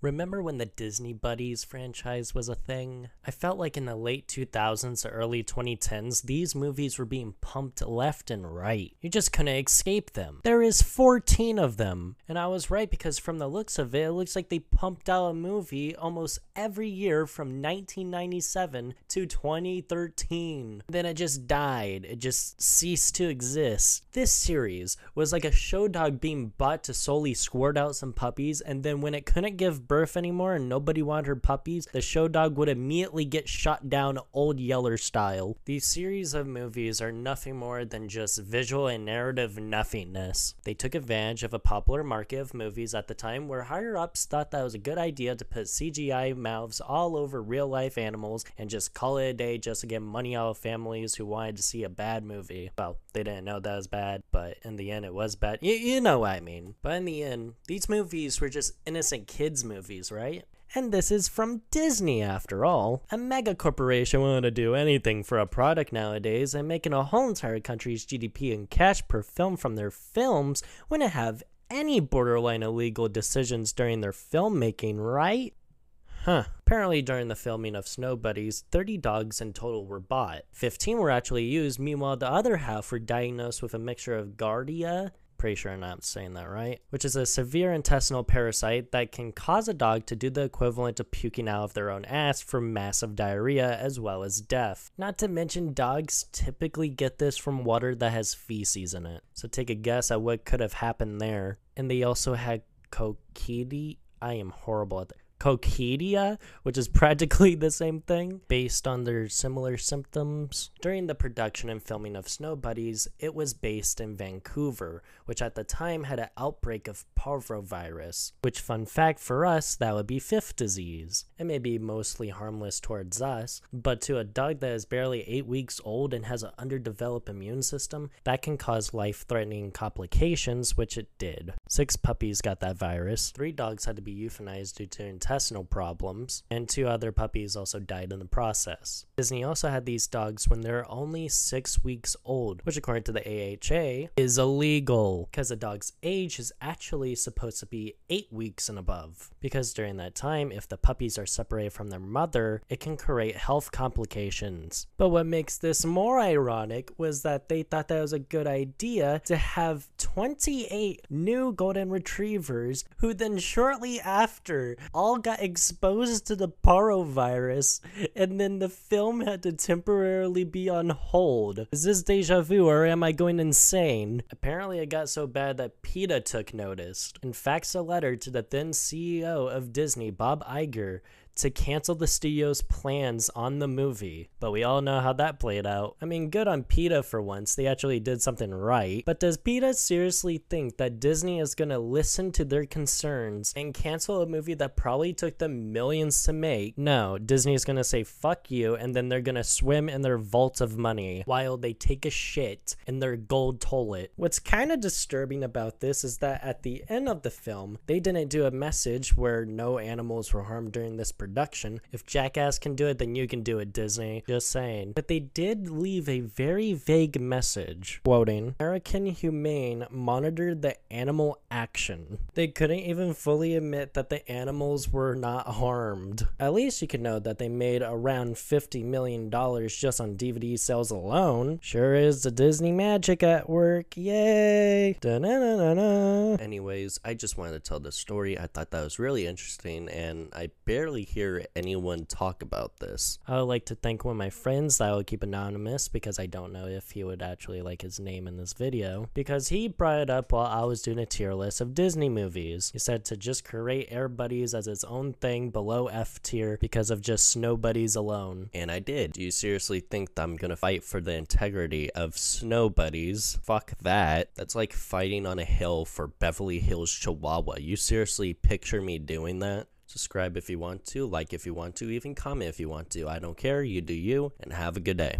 Remember when the Disney Buddies franchise was a thing? I felt like in the late 2000s to early 2010s, these movies were being pumped left and right. You just couldn't escape them. There is 14 of them. And I was right, because from the looks of it, it looks like they pumped out a movie almost every year from 1997 to 2013. Then it just died. It just ceased to exist. This series was like a show dog being bought to solely squirt out some puppies, and then when it couldn't give birth anymore and nobody wanted her puppies, the show dog would immediately get shot down Old Yeller style. These series of movies are nothing more than just visual and narrative nothingness. They took advantage of a popular market of movies at the time where higher ups thought that it was a good idea to put CGI mouths all over real life animals and just call it a day just to get money out of families who wanted to see a bad movie. Well, they didn't know that was bad, but in the end it was bad. You know what I mean. But in the end, these movies were just innocent kids movies, right? And this is from Disney after all. A mega corporation willing to do anything for a product nowadays, and making a whole entire country's GDP in cash per film from their films wouldn't have any borderline illegal decisions during their filmmaking, right? Apparently during the filming of Snow Buddies, 30 dogs in total were bought. 15 were actually used, meanwhile the other half were diagnosed with a mixture of Giardia, pretty sure I'm not saying that right, which is a severe intestinal parasite that can cause a dog to do the equivalent of puking out of their own ass for massive diarrhea as well as death. Not to mention dogs typically get this from water that has feces in it. So take a guess at what could have happened there. And they also had coccidia. I am horrible at that. Coccidia, which is practically the same thing, based on their similar symptoms. During the production and filming of Snow Buddies, it was based in Vancouver, which at the time had an outbreak of parvovirus, which, fun fact for us, that would be fifth disease. It may be mostly harmless towards us, but to a dog that is barely 8 weeks old and has an underdeveloped immune system, that can cause life-threatening complications, which it did. 6 puppies got that virus, 3 dogs had to be euthanized due to intestinal problems, and 2 other puppies also died in the process. Disney also had these dogs when they're only 6 weeks old, which according to the AHA is illegal, because a dog's age is actually supposed to be 8 weeks and above, because during that time, if the puppies are separated from their mother, it can create health complications. But what makes this more ironic was that they thought that was a good idea to have 28 new golden retrievers who then shortly after all got exposed to the parvovirus, and then the film had to temporarily be on hold. Is this deja vu or am I going insane? Apparently it got so bad that PETA took notice and faxed a letter to the then CEO of Disney, Bob Iger, to cancel the studio's plans on the movie. But we all know how that played out. I mean, good on PETA for once, they actually did something right. But does PETA seriously think that Disney is gonna listen to their concerns and cancel a movie that probably took them millions to make? No, Disney is gonna say fuck you, and then they're gonna swim in their vault of money while they take a shit in their gold toilet. What's kind of disturbing about this is that at the end of the film, they didn't do a message where no animals were harmed during this production. If Jackass can do it, then you can do it, Disney. Just saying. But they did leave a very vague message, quoting, American Humane monitored the animal action. They couldn't even fully admit that the animals were not harmed. At least you can know that they made around $50 million just on DVD sales alone. Sure is the Disney magic at work. Yay! Da-na-na-na-na. Anyways, I just wanted to tell this story. I thought that was really interesting, and I barely hear anyone talk about this. I would like to thank one of my friends that I will keep anonymous because I don't know if he would actually like his name in this video, because he brought it up while I was doing a tier list of Disney movies. He said to just create Air Buddies as its own thing below F tier because of just Snow Buddies alone. And I did. Do you seriously think that I'm gonna fight for the integrity of Snow Buddies? Fuck that. That's like fighting on a hill for Beverly Hills Chihuahua. You seriously picture me doing that? Subscribe if you want to, like if you want to, even comment if you want to. I don't care, you do you, and have a good day.